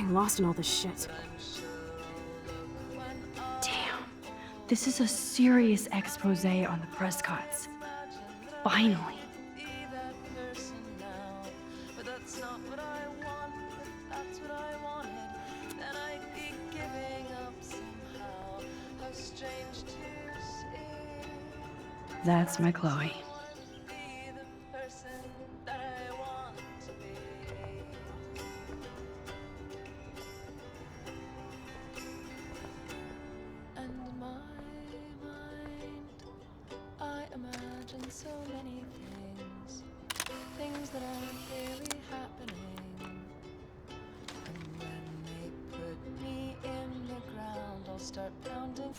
getting lost in all this shit. Damn. This is a serious expose on the Prescotts. Finally. That's my Chloe. I imagine so many things that aren't really happening. And when they put me in the ground, I'll start pounding.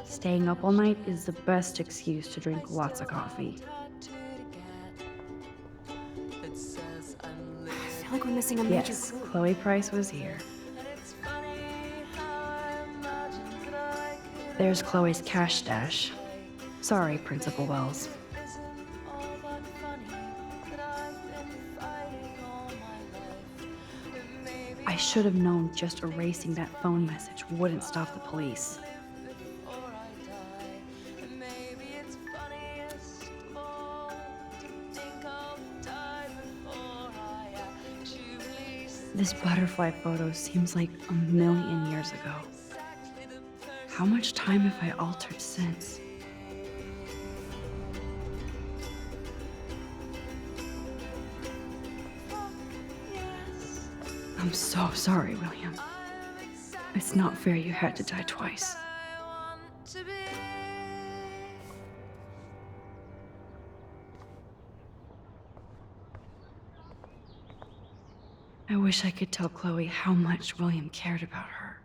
Staying up all night is the best excuse to drink lots of coffee. I feel like we're missing a major Yes, clue. Chloe Price was here. There's Chloe's cash stash. Sorry, Principal Wells. I should have known just erasing that phone message wouldn't stop the police. This butterfly photo seems like a million years ago. How much time have I altered since? I'm so sorry, William. It's not fair you had to die twice. I wish I could tell Chloe how much William cared about her.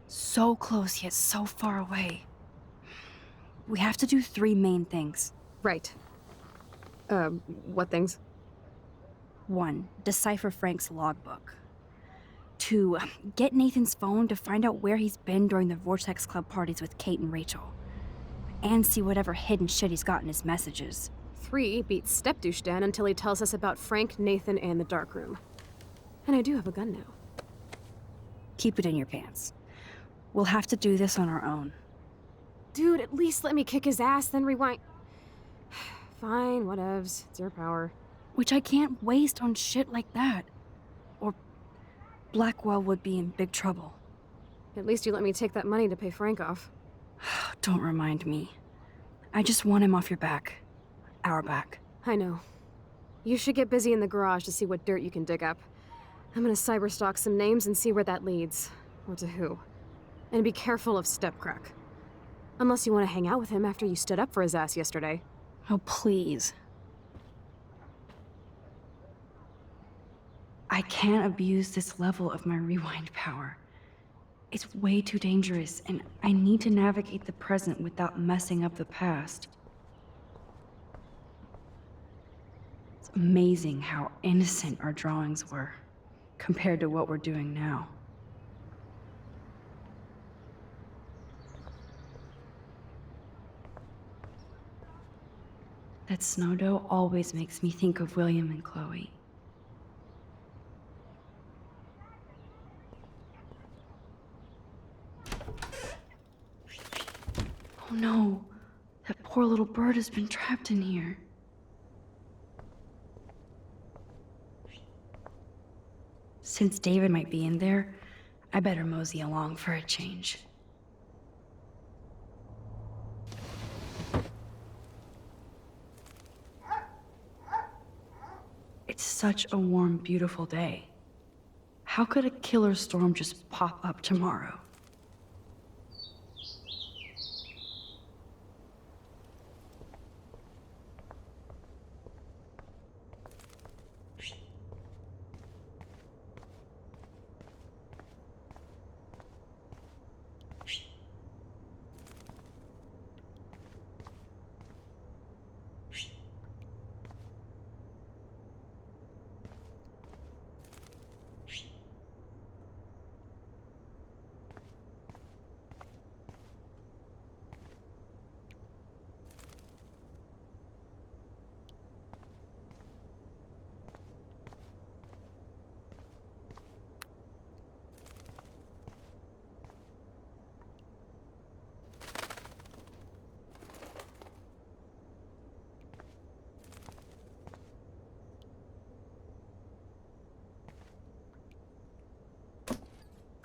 So close yet so far away. We have to do 3 main things. Right. What things? 1. Decipher Frank's logbook. 2. Get Nathan's phone to find out where he's been during the Vortex Club parties with Kate and Rachel. And see whatever hidden shit he's got in his messages. 3. Beat Step-Douche Dan until he tells us about Frank, Nathan, and the darkroom. And I do have a gun now. Keep it in your pants. We'll have to do this on our own. Dude, at least let me kick his ass, then rewind. Fine, whatevs. It's your power. Which I can't waste on shit like that. Or Blackwell would be in big trouble. At least you let me take that money to pay Frank off. Don't remind me. I just want him off your back. Our back. I know. You should get busy in the garage to see what dirt you can dig up. I'm gonna cyberstalk some names and see where that leads. Or to who. And be careful of Stepcrack. Unless you want to hang out with him after you stood up for his ass yesterday. Oh, please. I can't abuse this level of my rewind power. It's way too dangerous, and I need to navigate the present without messing up the past. It's amazing how innocent our drawings were, compared to what we're doing now. That snow dough always makes me think of William and Chloe. Oh no, that poor little bird has been trapped in here. Since David might be in there, I better mosey along for a change. It's such a warm, beautiful day. How could a killer storm just pop up tomorrow?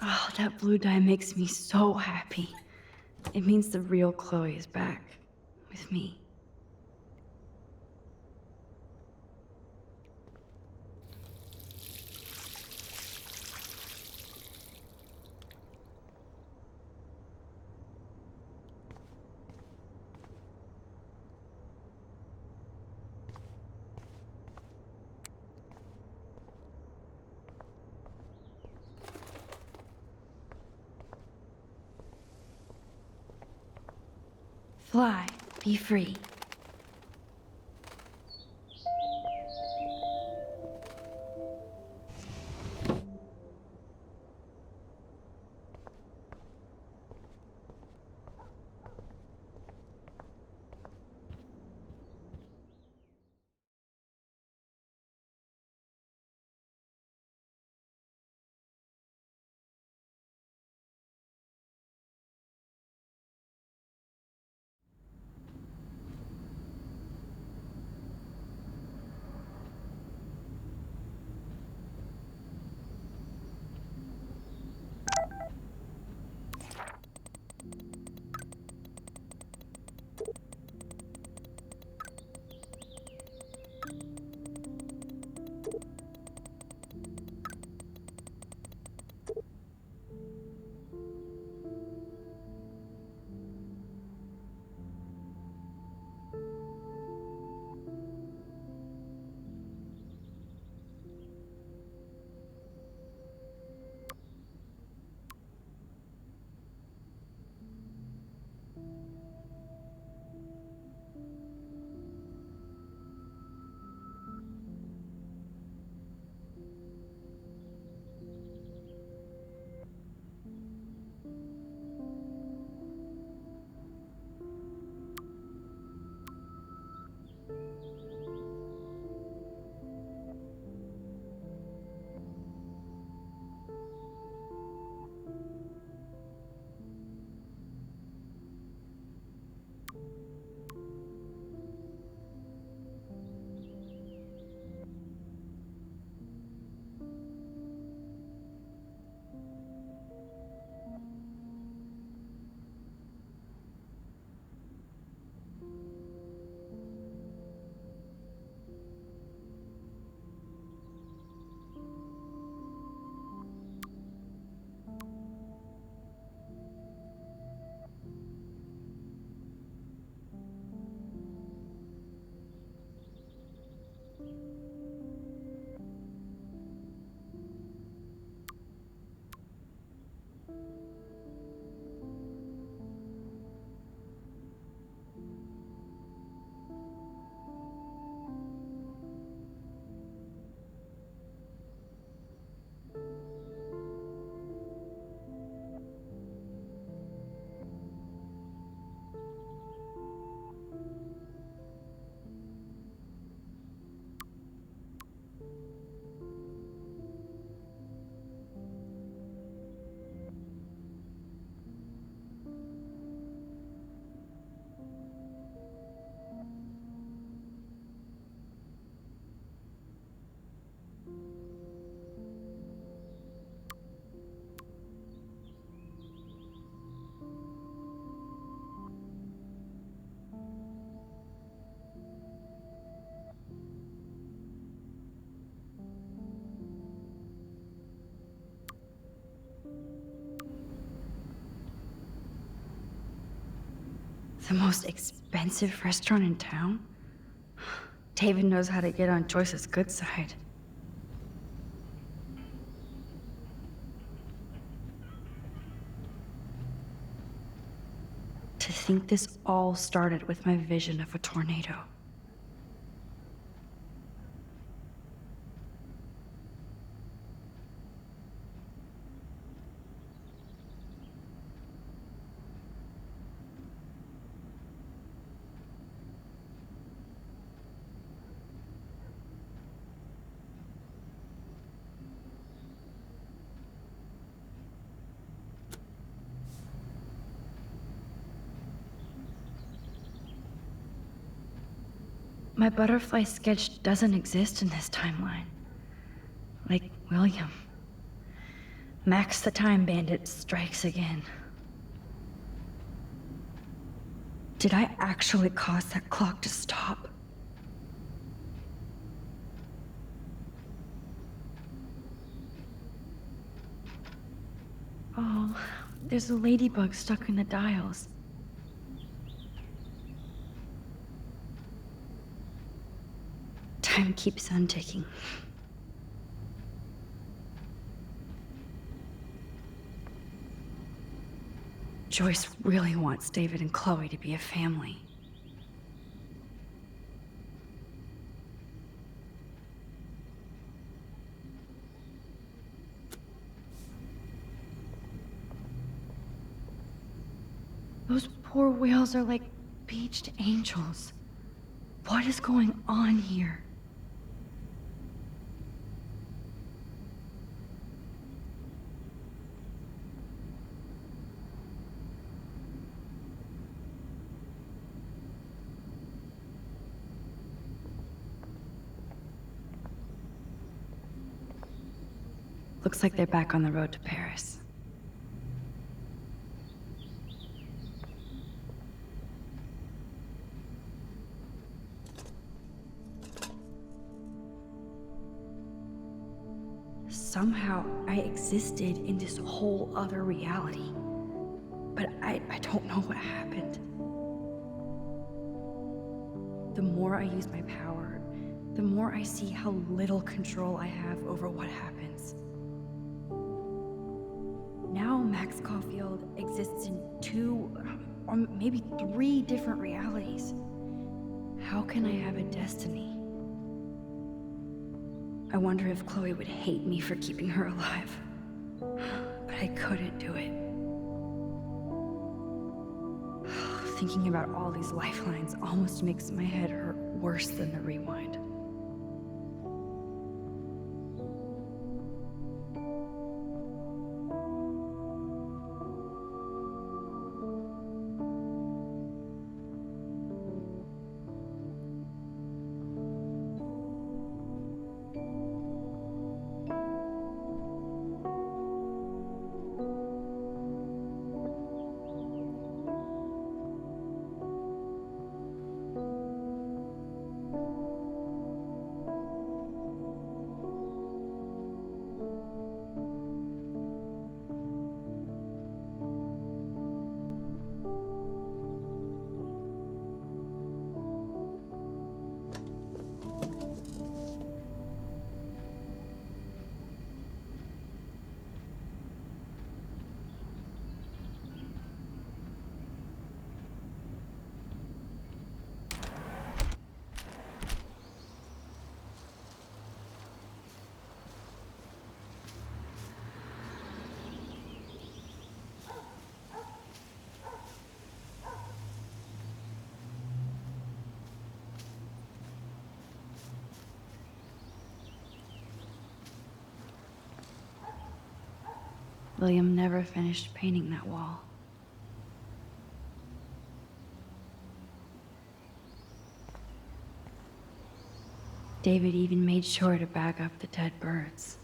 Oh, that blue dye makes me so happy. It means the real Chloe is back. With me. Fly, be free. The most expensive restaurant in town? David knows how to get on Joyce's good side. To think this all started with my vision of a tornado. My butterfly sketch doesn't exist in this timeline. Like William. Max the Time Bandit strikes again. Did I actually cause that clock to stop? Oh, there's a ladybug stuck in the dials. Time keeps on ticking. Joyce really wants David and Chloe to be a family. Those poor whales are like beached angels. What is going on here? Looks like they're back on the road to Paris. Somehow, I existed in this whole other reality. But I don't know what happened. The more I use my power, the more I see how little control I have over what happens. Now Max Caulfield exists in 2, or maybe 3 different realities. How can I have a destiny? I wonder if Chloe would hate me for keeping her alive. But I couldn't do it. Thinking about all these lifelines almost makes my head hurt worse than the rewind. William never finished painting that wall. David even made sure to bag up the dead birds.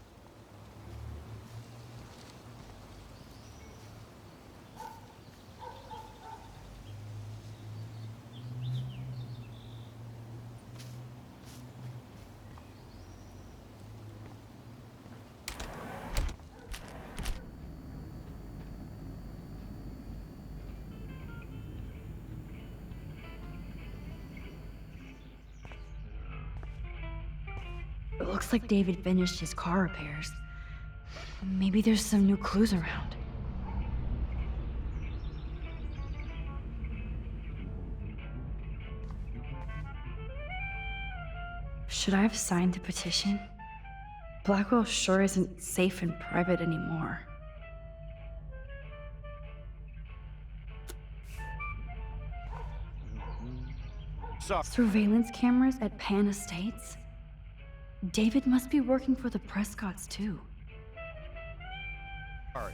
It looks like David finished his car repairs. Maybe there's some new clues around. Should I have signed the petition? Blackwell sure isn't safe and private anymore. Surveillance cameras at Pan Estates? David must be working for the Prescotts, too. Sorry,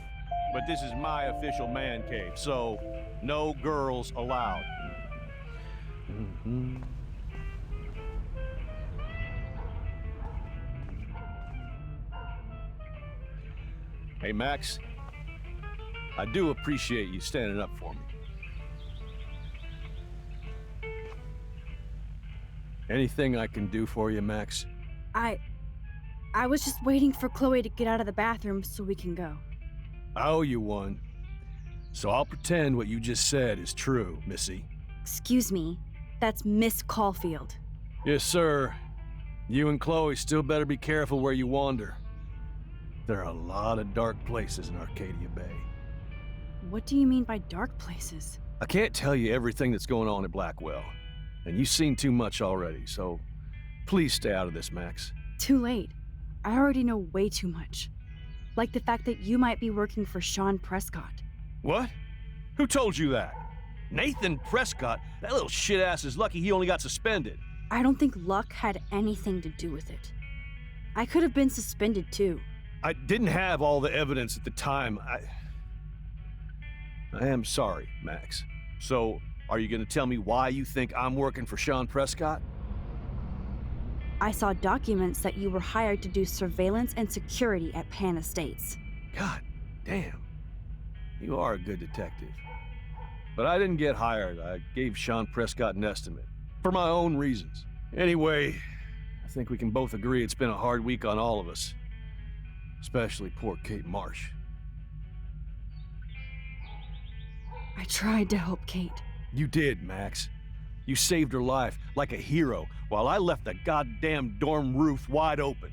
but this is my official man cave, so no girls allowed. Hey, Max. I do appreciate you standing up for me. Anything I can do for you, Max? I was just waiting for Chloe to get out of the bathroom so we can go. I owe you one. So I'll pretend what you just said is true, Missy. Excuse me, that's Miss Caulfield. Yes, sir. You and Chloe still better be careful where you wander. There are a lot of dark places in Arcadia Bay. What do you mean by dark places? I can't tell you everything that's going on at Blackwell, and you've seen too much already, so please stay out of this, Max. Too late. I already know way too much. Like the fact that you might be working for Sean Prescott. What? Who told you that? Nathan Prescott? That little shit-ass is lucky he only got suspended. I don't think luck had anything to do with it. I could have been suspended too. I didn't have all the evidence at the time. I am sorry, Max. So, are you gonna tell me why you think I'm working for Sean Prescott? I saw documents that you were hired to do surveillance and security at Pan Estates. God damn. You are a good detective. But I didn't get hired. I gave Sean Prescott an estimate. For my own reasons. Anyway, I think we can both agree it's been a hard week on all of us. Especially poor Kate Marsh. I tried to help Kate. You did, Max. You saved her life like a hero while I left the goddamn dorm roof wide open.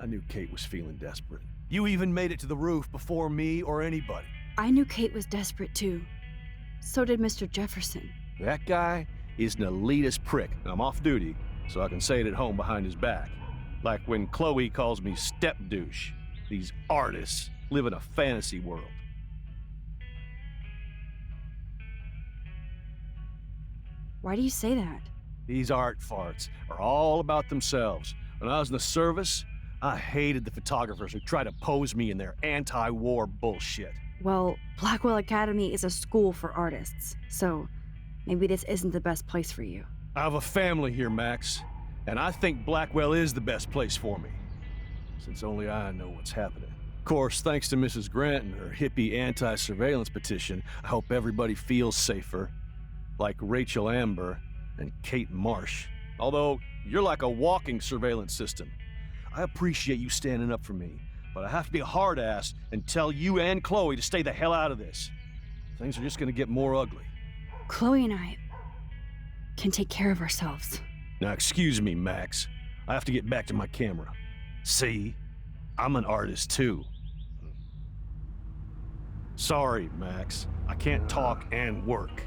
I knew Kate was feeling desperate. You even made it to the roof before me or anybody. I knew Kate was desperate too. So did Mr. Jefferson. That guy is an elitist prick. I'm off duty, so I can say it at home behind his back. Like when Chloe calls me step douche. These artists live in a fantasy world. Why do you say that? These art farts are all about themselves. When I was in the service, I hated the photographers who try to pose me in their anti-war bullshit. Well, Blackwell Academy is a school for artists, so maybe this isn't the best place for you. I have a family here, Max, and I think Blackwell is the best place for me, since only I know what's happening. Of course, thanks to Mrs. Grant and her hippie anti-surveillance petition, I hope everybody feels safer, like Rachel Amber and Kate Marsh. Although, you're like a walking surveillance system. I appreciate you standing up for me, but I have to be a hard-ass and tell you and Chloe to stay the hell out of this. Things are just gonna get more ugly. Chloe and I can take care of ourselves. Now, excuse me, Max. I have to get back to my camera. See? I'm an artist, too. Sorry, Max. I can't talk and work.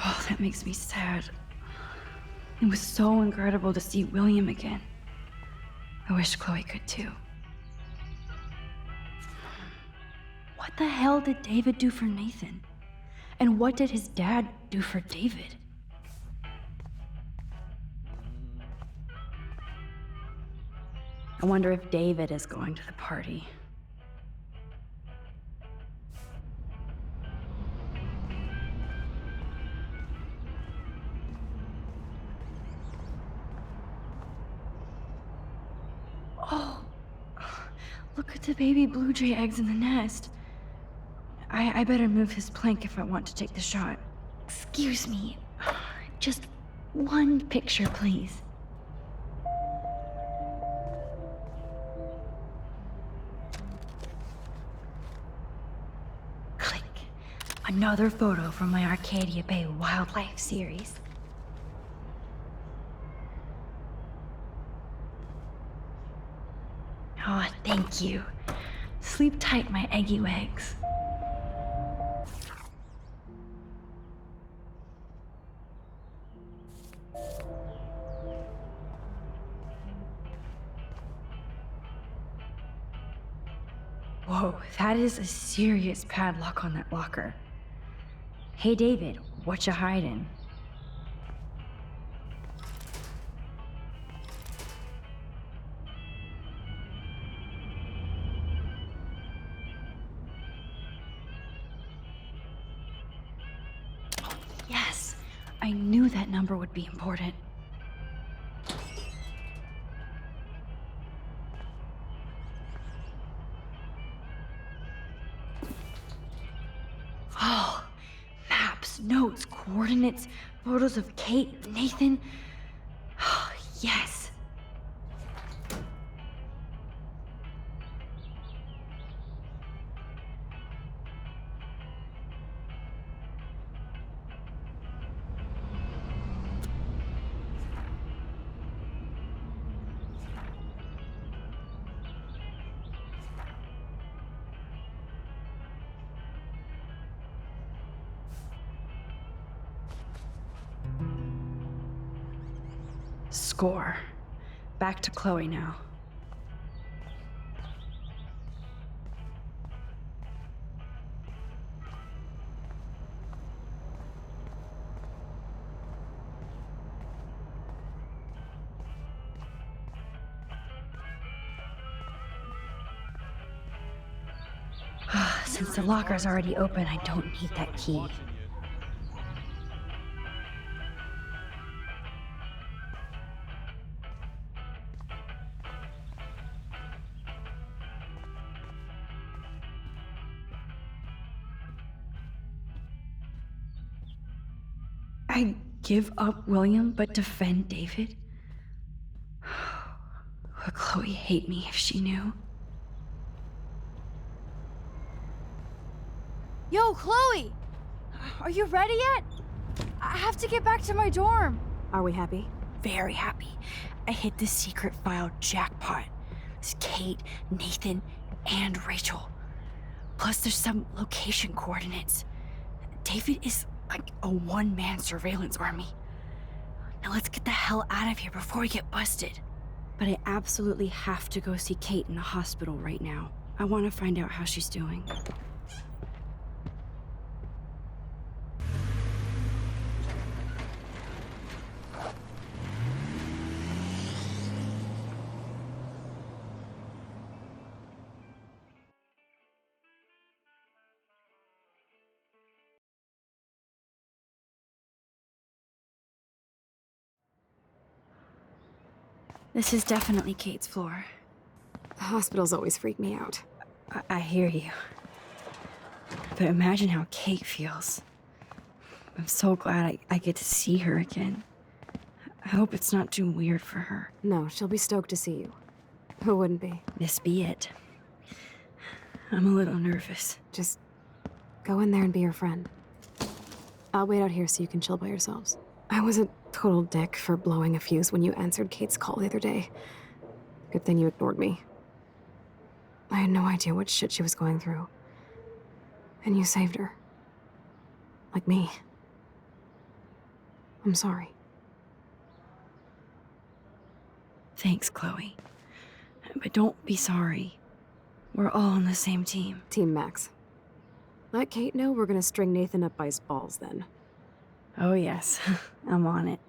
Oh, that makes me sad. It was so incredible to see William again. I wish Chloe could too. What the hell did David do for Nathan? And what did his dad do for David? I wonder if David is going to the party. Oh, look at the baby blue jay eggs in the nest. I better move his plank if I want to take the shot. Excuse me. Just one picture, please. Click. Another photo from my Arcadia Bay wildlife series. Oh, thank you. Sleep tight, my eggy wags. Whoa, that is a serious padlock on that locker. Hey, David, what you hiding? Yes, I knew that number would be important. notes, coordinates, photos of Kate, Nathan. Yes. Score. Back to Chloe now. Since the locker's already open, I don't need that key. I give up William but defend David? Would Chloe hate me if she knew? Yo, Chloe! Are you ready yet? I have to get back to my dorm. Are we happy? Very happy. I hit the secret file jackpot. It's Kate, Nathan, and Rachel. Plus there's some location coordinates. David is like a one-man surveillance army. Now let's get the hell out of here before we get busted. But I absolutely have to go see Kate in the hospital right now. I want to find out how she's doing. This is definitely Kate's floor. The hospitals always freak me out. I hear you. But imagine how Kate feels. I'm so glad I get to see her again. I hope it's not too weird for her. No, she'll be stoked to see you. Who wouldn't be? This be it. I'm a little nervous. Just go in there and be your friend. I'll wait out here so you can chill by yourselves. I was a total dick for blowing a fuse when you answered Kate's call the other day. Good thing you ignored me. I had no idea what shit she was going through. And you saved her. Like me. I'm sorry. Thanks, Chloe. But don't be sorry. We're all on the same team. Team Max. Let Kate know we're gonna string Nathan up by his balls then. Oh yes, I'm on it.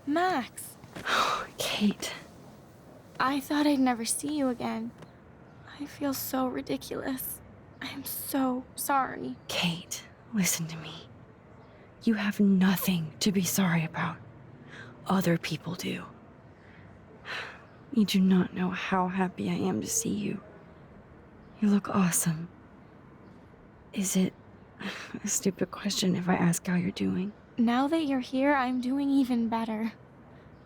Max, Kate. I thought I'd never see you again. I feel so ridiculous. I'm so sorry. Kate, listen to me. You have nothing to be sorry about. Other people do. You do not know how happy I am to see you. You look awesome. Is it a stupid question if I ask how you're doing? Now that you're here, I'm doing even better.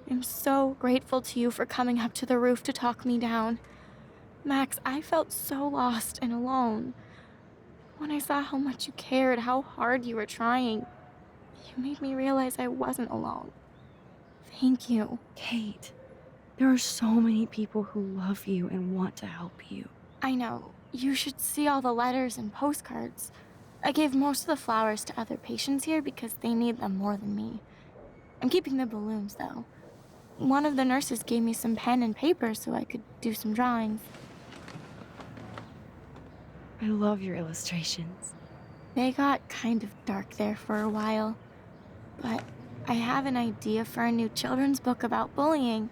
I'm so grateful to you for coming up to the roof to talk me down. Max, I felt so lost and alone. When I saw how much you cared, how hard you were trying, you made me realize I wasn't alone. Thank you. Kate, there are so many people who love you and want to help you. I know. You should see all the letters and postcards. I gave most of the flowers to other patients here because they need them more than me. I'm keeping the balloons, though. One of the nurses gave me some pen and paper so I could do some drawings. I love your illustrations. They got kind of dark there for a while. But I have an idea for a new children's book about bullying.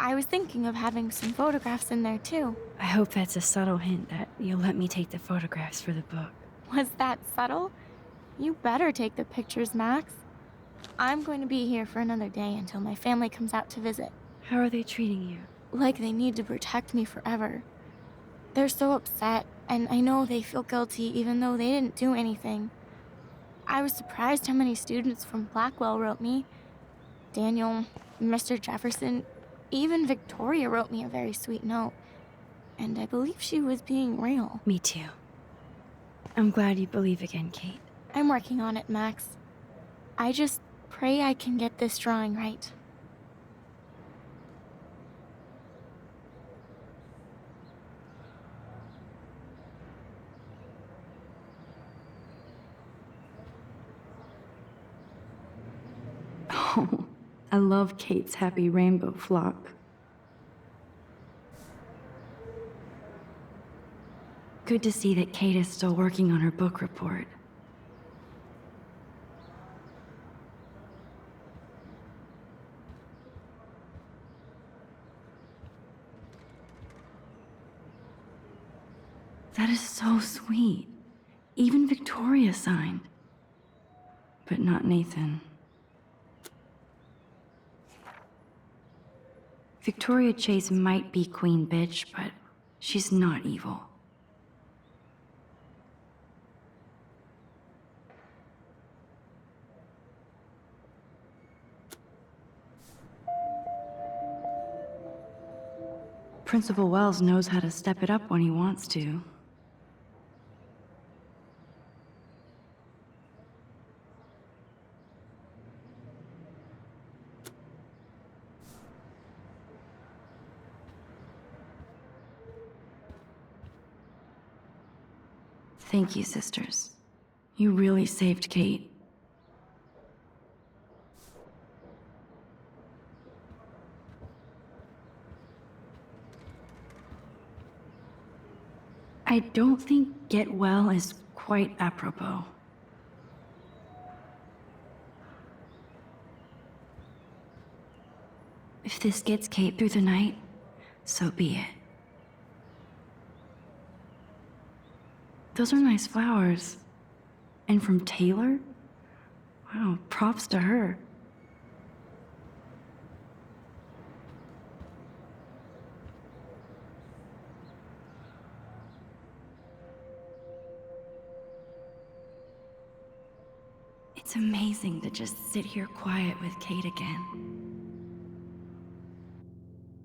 I was thinking of having some photographs in there too. I hope that's a subtle hint that you'll let me take the photographs for the book. Was that subtle? You better take the pictures, Max. I'm going to be here for another day until my family comes out to visit. How are they treating you? Like they need to protect me forever. They're so upset, and I know they feel guilty even though they didn't do anything. I was surprised how many students from Blackwell wrote me. Daniel, Mr. Jefferson, even Victoria wrote me a very sweet note. And I believe she was being real. Me too. I'm glad you believe again, Kate. I'm working on it, Max. I just pray I can get this drawing right. Oh, I love Kate's happy rainbow flock. Good to see that Kate is still working on her book report. That is so sweet. Even Victoria signed. But not Nathan. Victoria Chase might be Queen Bitch, but she's not evil. Principal Wells knows how to step it up when he wants to. Thank you, sisters. You really saved Kate. I don't think get well is quite apropos. If this gets Kate through the night, so be it. Those are nice flowers. And from Taylor? Wow, props to her. It's amazing to just sit here quiet with Kate again.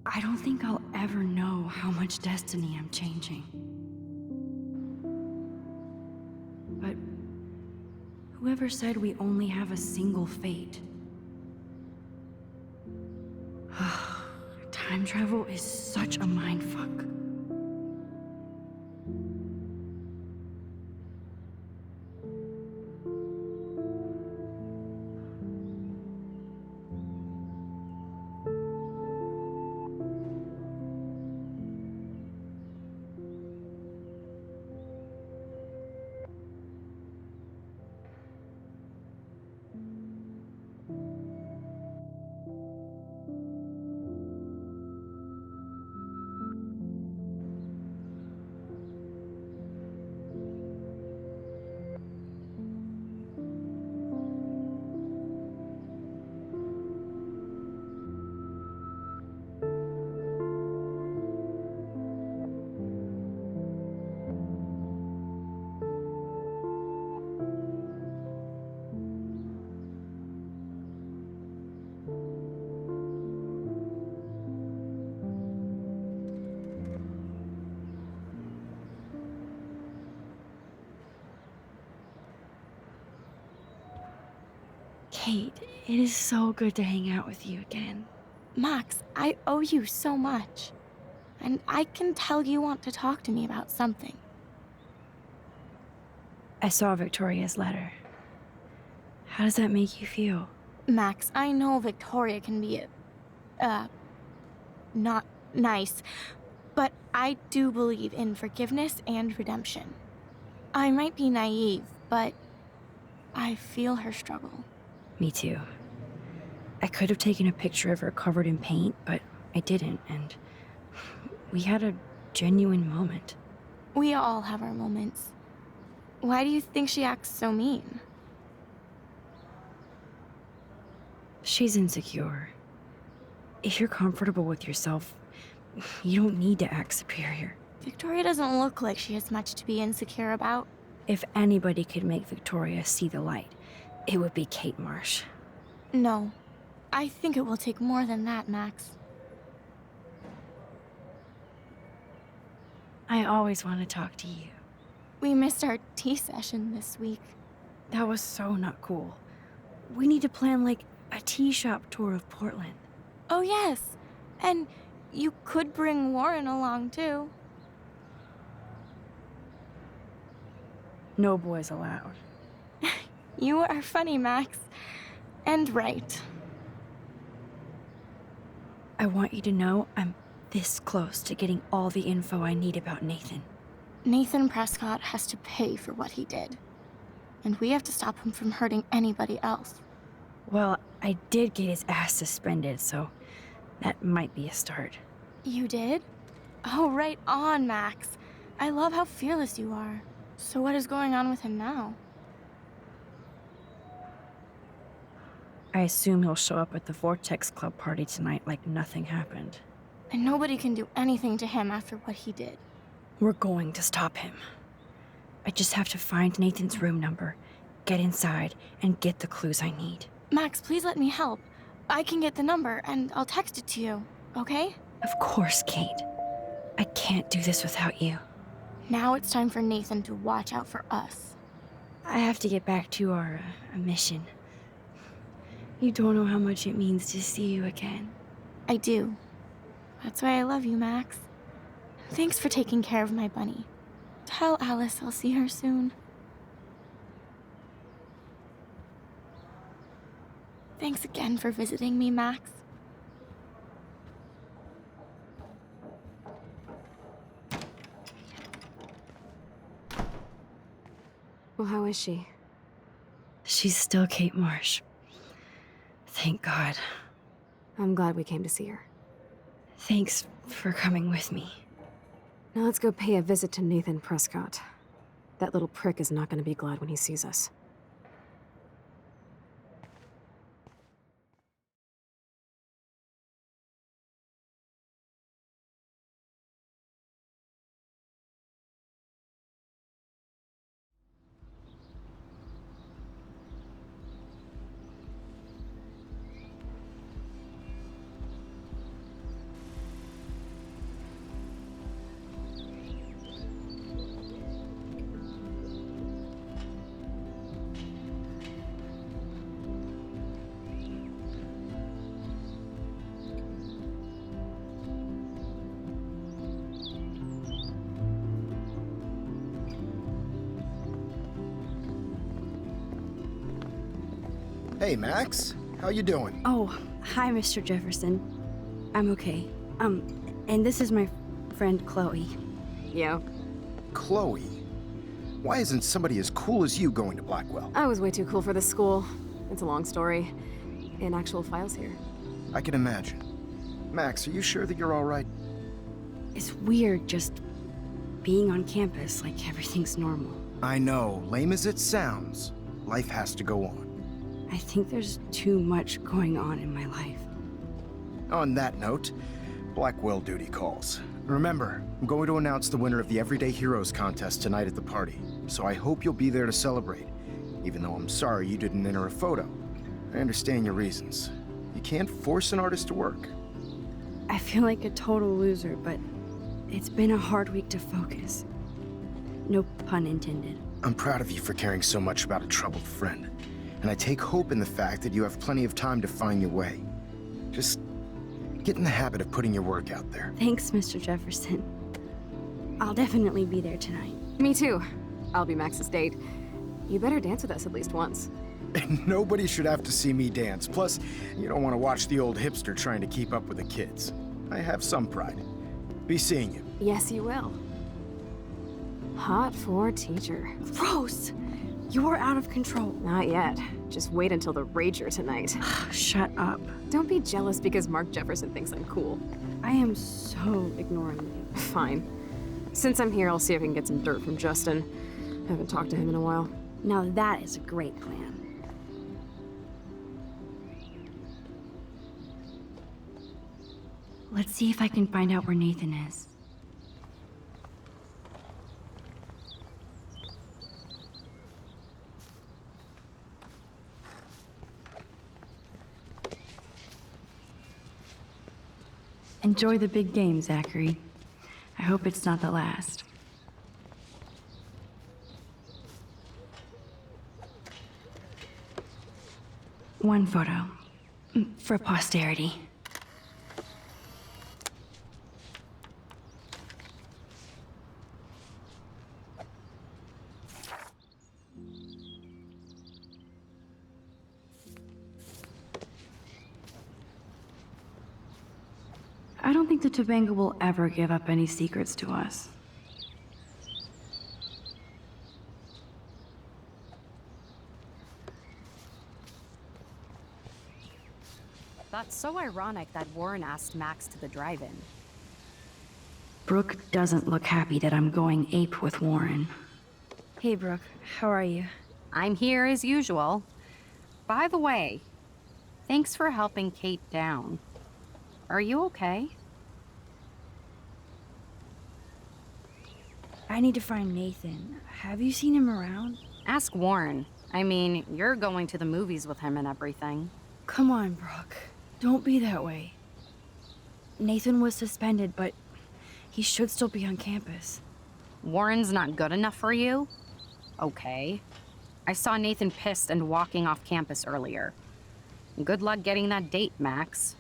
I don't think I'll ever know how much destiny I'm changing. But whoever said we only have a single fate? Time travel is such a mindfuck. Kate, it is so good to hang out with you again. Max, I owe you so much. And I can tell you want to talk to me about something. I saw Victoria's letter. How does that make you feel? Max, I know Victoria can be not nice, but I do believe in forgiveness and redemption. I might be naive, but I feel her struggle. Me too. I could have taken a picture of her covered in paint, but I didn't, and we had a genuine moment. We all have our moments. Why do you think she acts so mean? She's insecure. If you're comfortable with yourself, you don't need to act superior. Victoria doesn't look like she has much to be insecure about. If anybody could make Victoria see the light, it would be Kate Marsh. No. I think it will take more than that, Max. I always want to talk to you. We missed our tea session this week. That was so not cool. We need to plan, like, a tea shop tour of Portland. Oh, yes. And you could bring Warren along, too. No boys allowed. You are funny, Max. And right. I want you to know I'm this close to getting all the info I need about Nathan. Nathan Prescott has to pay for what he did. And we have to stop him from hurting anybody else. Well, I did get his ass suspended, so that might be a start. You did? Oh, right on, Max. I love how fearless you are. So what is going on with him now? I assume he'll show up at the Vortex Club party tonight like nothing happened. And nobody can do anything to him after what he did. We're going to stop him. I just have to find Nathan's room number, get inside, and get the clues I need. Max, please let me help. I can get the number, and I'll text it to you, okay? Of course, Kate. I can't do this without you. Now it's time for Nathan to watch out for us. I have to get back to our mission. You don't know how much it means to see you again. I do. That's why I love you, Max. Thanks for taking care of my bunny. Tell Alice I'll see her soon. Thanks again for visiting me, Max. Well, how is she? She's still Kate Marsh. Thank God. I'm glad we came to see her. Thanks for coming with me. Now let's go pay a visit to Nathan Prescott. That little prick is not going to be glad when he sees us. Hey, Max. How you doing? Oh, hi, Mr. Jefferson. I'm okay. And this is my friend Chloe. Yo. Chloe. Why isn't somebody as cool as you going to Blackwell? I was way too cool for this school. It's a long story. In actual files here. I can imagine. Max, are you sure that you're all right? It's weird just being on campus like everything's normal. I know, lame as it sounds, life has to go on. I think there's too much going on in my life. On that note, Blackwell duty calls. Remember, I'm going to announce the winner of the Everyday Heroes contest tonight at the party, so I hope you'll be there to celebrate, even though I'm sorry you didn't enter a photo. I understand your reasons. You can't force an artist to work. I feel like a total loser, but it's been a hard week to focus. No pun intended. I'm proud of you for caring so much about a troubled friend, and I take hope in the fact that you have plenty of time to find your way. Just get in the habit of putting your work out there. Thanks, Mr. Jefferson. I'll definitely be there tonight. Me too. I'll be Max's date. You better dance with us at least once. And nobody should have to see me dance. Plus, you don't want to watch the old hipster trying to keep up with the kids. I have some pride. Be seeing you. Yes, you will. Hot for teacher. Rose! You're out of control. Not yet. Just wait until the Rager tonight. Shut up. Don't be jealous because Mark Jefferson thinks I'm cool. I am so ignoring you. Fine. Since I'm here, I'll see if I can get some dirt from Justin. Haven't talked to him in a while. Now that is a great plan. Let's see if I can find out where Nathan is. Enjoy the big game, Zachary. I hope it's not the last. One photo. For posterity. I don't think the Tobanga will ever give up any secrets to us. That's so ironic that Warren asked Max to the drive-in. Brooke doesn't look happy that I'm going ape with Warren. Hey, Brooke. How are you? I'm here as usual. By the way, thanks for helping Kate down. Are you okay? I need to find Nathan. Have you seen him around? Ask Warren. I mean, you're going to the movies with him and everything. Come on, Brooke. Don't be that way. Nathan was suspended, but he should still be on campus. Warren's not good enough for you? Okay. I saw Nathan pissed and walking off campus earlier. Good luck getting that date, Max.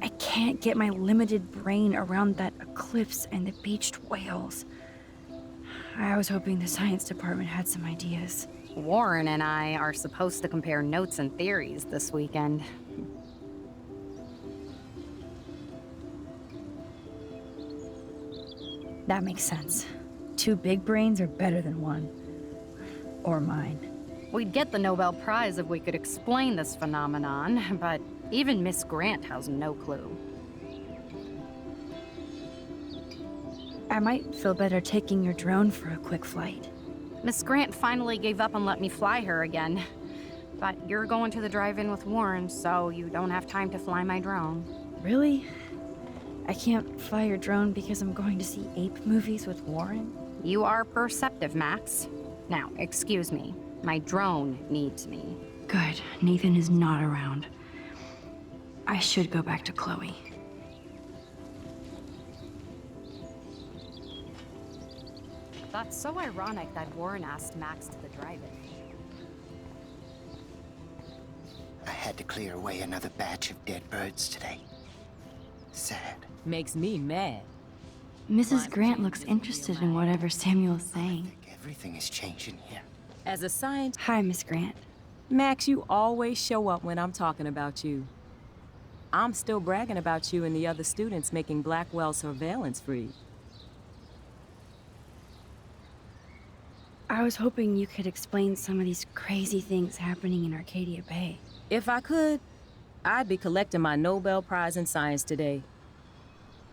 I can't get my limited brain around that eclipse and the beached whales. I was hoping the science department had some ideas. Warren and I are supposed to compare notes and theories this weekend. That makes sense. Two big brains are better than one. Or mine. We'd get the Nobel Prize if we could explain this phenomenon, but even Miss Grant has no clue. I might feel better taking your drone for a quick flight. Miss Grant finally gave up and let me fly her again. But you're going to the drive-in with Warren, so you don't have time to fly my drone. Really? I can't fly your drone because I'm going to see ape movies with Warren? You are perceptive, Max. Now, excuse me. My drone needs me. Good. Nathan is not around. I should go back to Chloe. That's so ironic that Warren asked Max to the drive-in. I had to clear away another batch of dead birds today. Sad. Makes me mad. Mrs. Grant looks interested in whatever Samuel's saying. Everything is changing here. As a scientist, Hi, Miss Grant. Max, you always show up when I'm talking about you. I'm still bragging about you and the other students making Blackwell surveillance free. I was hoping you could explain some of these crazy things happening in Arcadia Bay. If I could, I'd be collecting my Nobel Prize in Science today.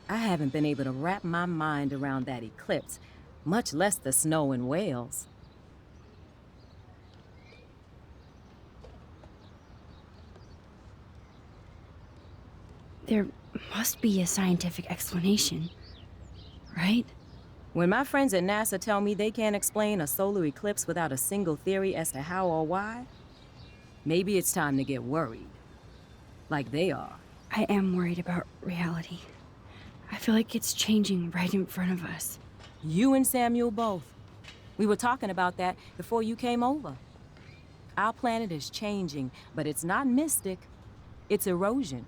I haven't been able to wrap my mind around that eclipse, much less the snow in Wales. There must be a scientific explanation, right? When my friends at NASA tell me they can't explain a solar eclipse without a single theory as to how or why, maybe it's time to get worried. Like they are. I am worried about reality. I feel like it's changing right in front of us. You and Samuel both. We were talking about that before you came over. Our planet is changing, but it's not mystic. It's erosion.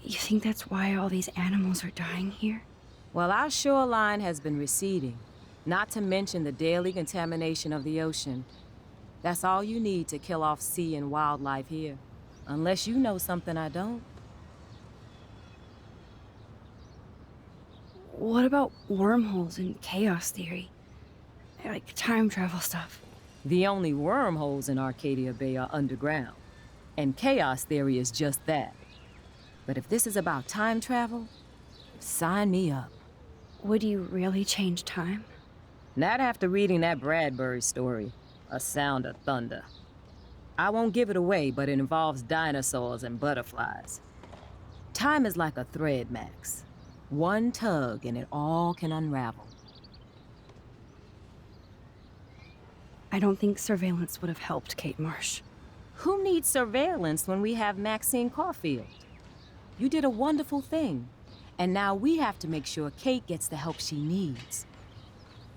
You think that's why all these animals are dying here? Well, our shoreline has been receding, not to mention the daily contamination of the ocean. That's all you need to kill off sea and wildlife here. Unless you know something I don't. What about wormholes and chaos theory? Like time travel stuff. The only wormholes in Arcadia Bay are underground, and chaos theory is just that. But if this is about time travel, sign me up. Would you really change time? Not after reading that Bradbury story, A Sound of Thunder. I won't give it away, but it involves dinosaurs and butterflies. Time is like a thread, Max. One tug and it all can unravel. I don't think surveillance would have helped Kate Marsh. Who needs surveillance when we have Maxine Caulfield? You did a wonderful thing, and now we have to make sure Kate gets the help she needs.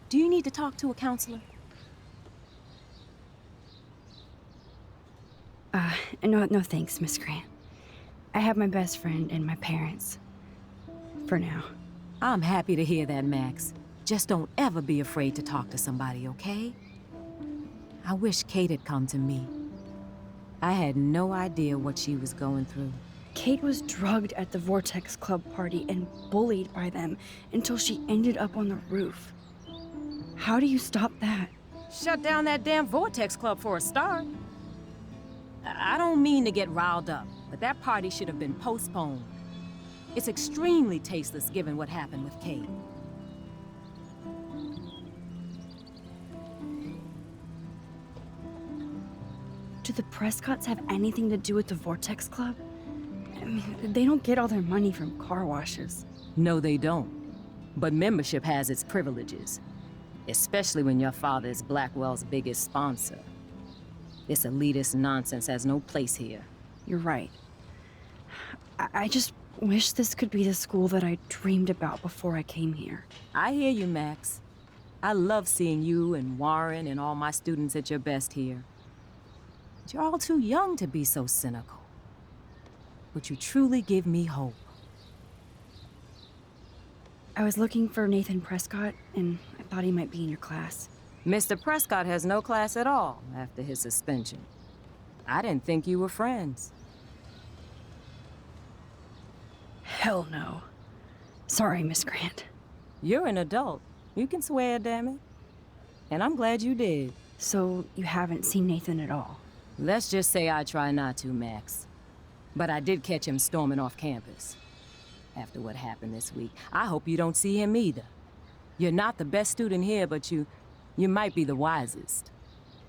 Do you need to talk to a counselor? No thanks, Miss Grant. I have my best friend and my parents. For now. I'm happy to hear that, Max. Just don't ever be afraid to talk to somebody, okay? I wish Kate had come to me. I had no idea what she was going through. Kate was drugged at the Vortex Club party and bullied by them until she ended up on the roof. How do you stop that? Shut down that damn Vortex Club for a start. I don't mean to get riled up, but that party should have been postponed. It's extremely tasteless given what happened with Kate. Do the Prescotts have anything to do with the Vortex Club? I mean, they don't get all their money from car washes. No, they don't. But membership has its privileges. Especially when your father is Blackwell's biggest sponsor. This elitist nonsense has no place here. You're right. I just wish this could be the school that I dreamed about before I came here. I hear you, Max. I love seeing you and Warren and all my students at your best here. But you're all too young to be so cynical. But you truly give me hope. I was looking for Nathan Prescott, and I thought he might be in your class. Mr. Prescott has no class at all after his suspension. I didn't think you were friends. Hell no. Sorry, Miss Grant. You're an adult. You can swear, damn it. And I'm glad you did. So you haven't seen Nathan at all? Let's just say I try not to, Max. But I did catch him storming off campus. After what happened this week, I hope you don't see him either. You're not the best student here, but you might be the wisest.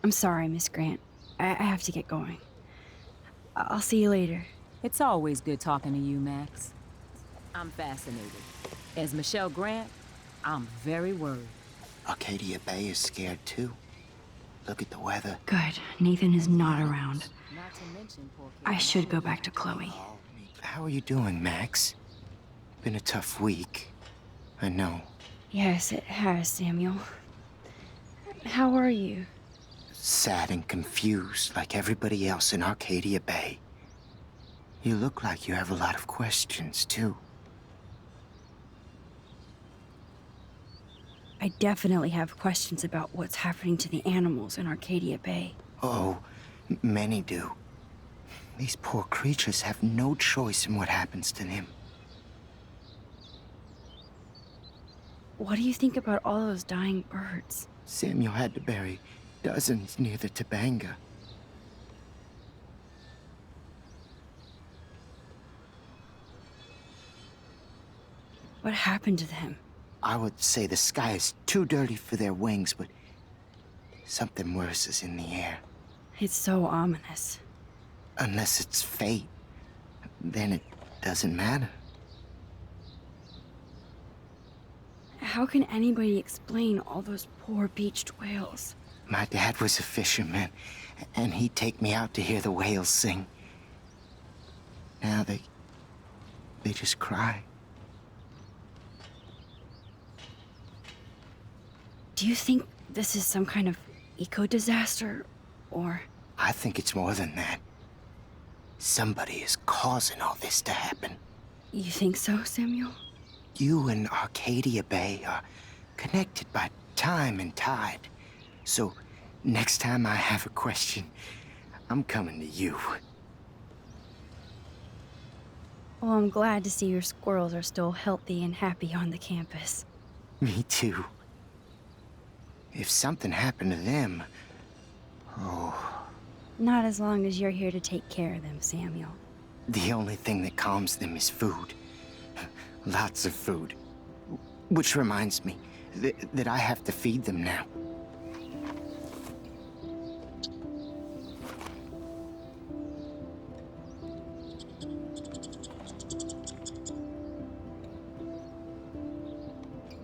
I'm sorry, Miss Grant. I have to get going. I'll see you later. It's always good talking to you, Max. I'm fascinated. As Michelle Grant, I'm very worried. Arcadia Bay is scared too. Look at the weather. Good. Nathan is not around. Not to mention poor kid. I should go back to Chloe. How are you doing, Max? Been a tough week. I know. Yes, it has, Samuel. How are you? Sad and confused like everybody else in Arcadia Bay. You look like you have a lot of questions, too. I definitely have questions about what's happening to the animals in Arcadia Bay. Oh, many do. These poor creatures have no choice in what happens to them. What do you think about all those dying birds? Samuel had to bury dozens near the Tabanga. What happened to them? I would say the sky is too dirty for their wings, but something worse is in the air. It's so ominous. Unless it's fate, then it doesn't matter. How can anybody explain all those poor beached whales? My dad was a fisherman, and he'd take me out to hear the whales sing. Now they just cry. Do you think this is some kind of eco-disaster, or... I think it's more than that. Somebody is causing all this to happen. You think so, Samuel? You and Arcadia Bay are connected by time and tide. So, next time I have a question, I'm coming to you. Well, I'm glad to see your squirrels are still healthy and happy on the campus. Me too. If something happened to them... Oh, Not as long as you're here to take care of them, Samuel. the only thing that calms them is food. Lots of food. Which reminds me that I have to feed them now.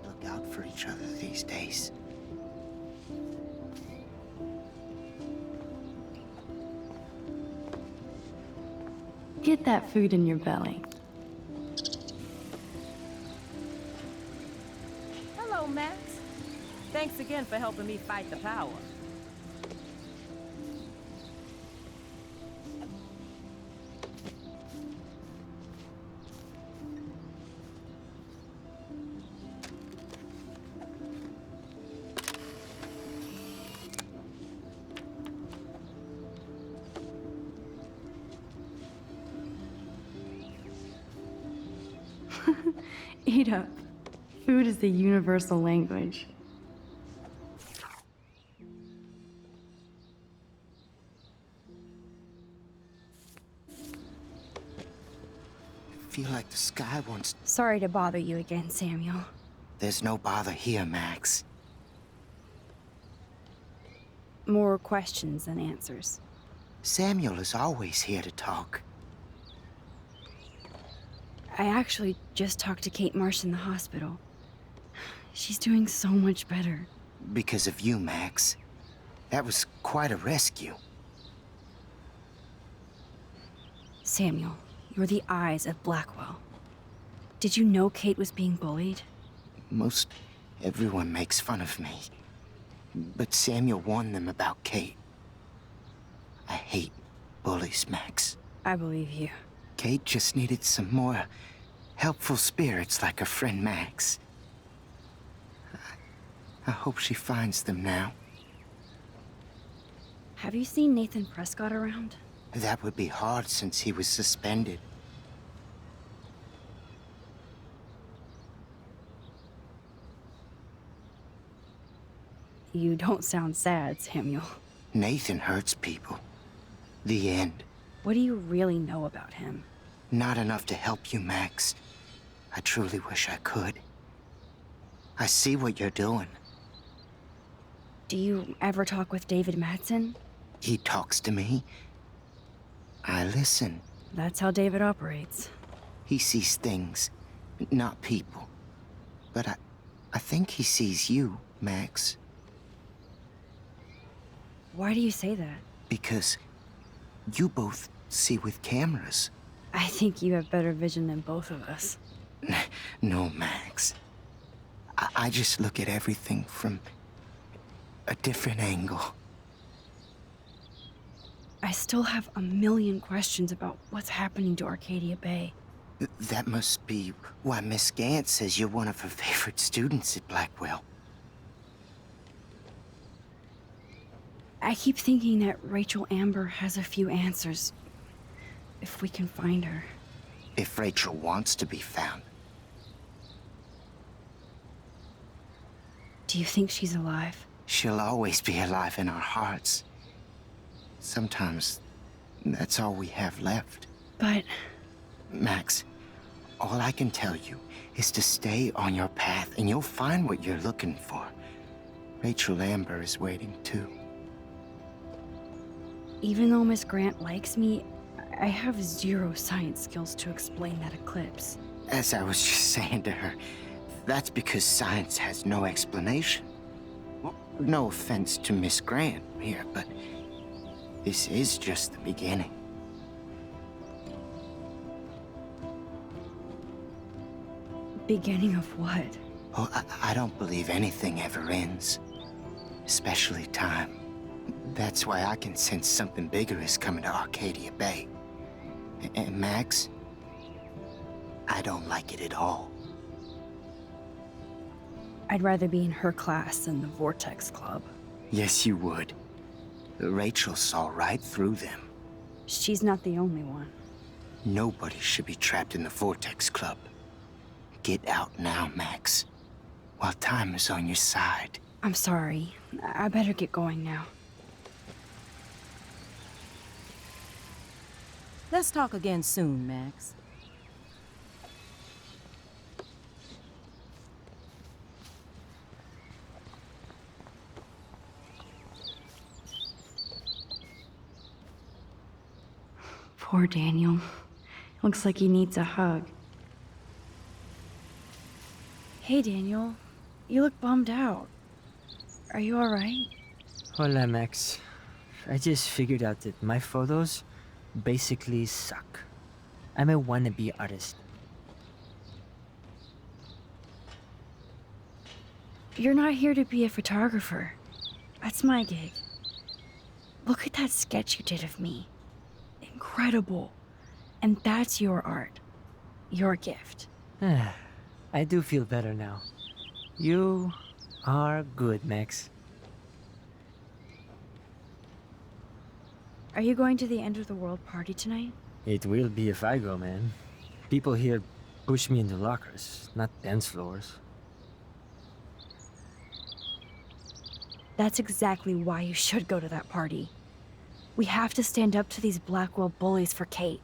Look out for each other these days. Get that food in your belly. Hello, Max. Thanks again for helping me fight the power. Eat up. Food is the universal language. I feel like the sky wants... Sorry to bother you again, Samuel. There's no bother here, Max. More questions than answers. Samuel is always here to talk. I actually just talked to Kate Marsh in the hospital. She's doing so much better. Because of you, Max. That was quite a rescue. Samuel, you're the eyes of Blackwell. Did you know Kate was being bullied? Most everyone makes fun of me. But Samuel warned them about Kate. I hate bullies, Max. I believe you. Kate just needed some more helpful spirits like her friend Max. I hope she finds them now. Have you seen Nathan Prescott around? That would be hard since he was suspended. You don't sound sad, Samuel. Nathan hurts people. The end. What do you really know about him? Not enough to help you, Max. I truly wish I could. I see what you're doing. Do you ever talk with David Madsen? He talks to me. I listen. That's how David operates. He sees things, not people. But I think he sees you, Max. Why do you say that? Because you both see with cameras. I think you have better vision than both of us. No, Max. I just look at everything from a different angle. I still have a million questions about what's happening to Arcadia Bay. That must be why Miss Gant says you're one of her favorite students at Blackwell. I keep thinking that Rachel Amber has a few answers. If we can find her. If Rachel wants to be found. Do you think she's alive? She'll always be alive in our hearts. Sometimes that's all we have left. But... Max, all I can tell you is to stay on your path and you'll find what you're looking for. Rachel Amber is waiting too. even though Miss Grant likes me, I have zero science skills to explain that eclipse. As I was just saying to her, that's because science has no explanation. Well, no offense to Miss Grant here, but this is just the beginning. Beginning of what? Oh, I don't believe anything ever ends. Especially time. That's why I can sense something bigger is coming to Arcadia Bay. And Max, I don't like it at all. I'd rather be in her class than the Vortex Club. Yes, you would. Rachel saw right through them. She's not the only one. Nobody should be trapped in the Vortex Club. Get out now, Max, while time is on your side. I'm sorry. I better get going now. Let's talk again soon, Max. Poor Daniel. Looks like he needs a hug. Hey, Daniel. You look bummed out. Are you alright? Hola, Max. I just figured out that my photos basically suck. I'm a wannabe artist. You're not here to be a photographer. That's my gig. Look at that sketch you did of me. Incredible. And that's your art. Your gift. I do feel better now. You are good, Max. Are you going to the end of the world party tonight? It will be if I go, man. People here push me into lockers, not dance floors. That's exactly why you should go to that party. We have to stand up to these Blackwell bullies for Kate.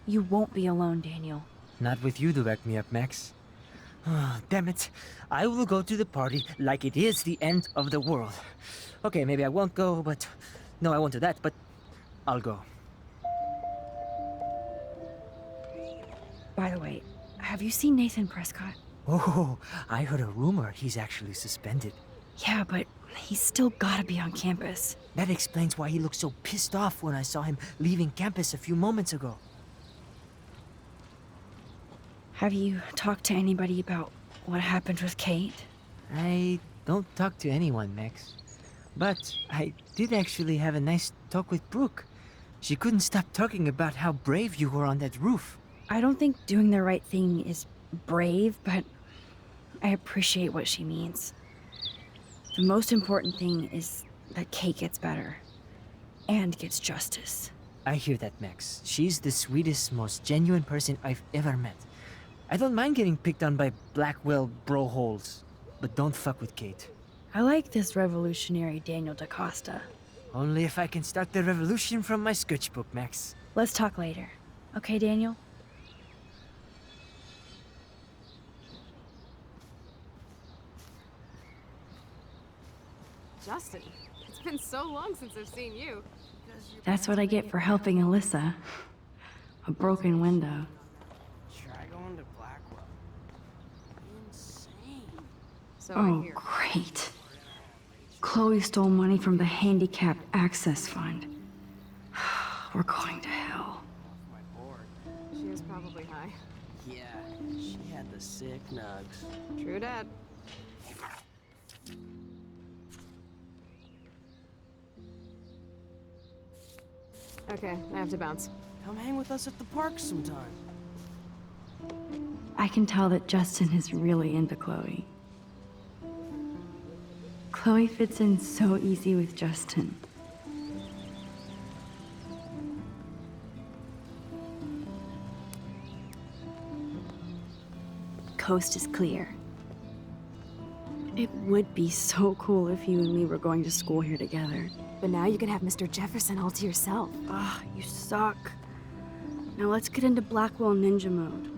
You won't be alone, Daniel. Not with you to back me up, Max. Oh, damn it. I will go to the party like it is the end of the world. Okay, maybe I won't go, but... No, I won't do that, but I'll go. By the way, have you seen Nathan Prescott? Oh, I heard a rumor he's actually suspended. Yeah, but he's still gotta be on campus. That explains why he looked so pissed off when I saw him leaving campus a few moments ago. Have you talked to anybody about what happened with Kate? I don't talk to anyone, Max. But I did actually have a nice talk with Brooke. She couldn't stop talking about how brave you were on that roof. I don't think doing the right thing is brave, but I appreciate what she means. The most important thing is that Kate gets better and gets justice. I hear that, Max. She's the sweetest, most genuine person I've ever met. I don't mind getting picked on by Blackwell bro-holes, but don't fuck with Kate. I like this revolutionary Daniel DaCosta. Only if I can start the revolution from my sketchbook, Max. Let's talk later. Okay, Daniel? Justin, it's been so long since I've seen you. That's what I get for helping Alyssa. A broken window. Try going to Blackwell. Insane. So I Oh, hear. great. Chloe stole money from the Handicapped Access Fund. We're going to hell. My board. She was probably high. Yeah, she had the sick nugs. True dat. Okay, I have to bounce. Come hang with us at the park sometime. I can tell that Justin is really into Chloe. Chloe fits in so easy with Justin. Coast is clear. It would be so cool if you and me were going to school here together. But now you can have Mr. Jefferson all to yourself. Ah, you suck. Now let's get into Blackwell Ninja mode.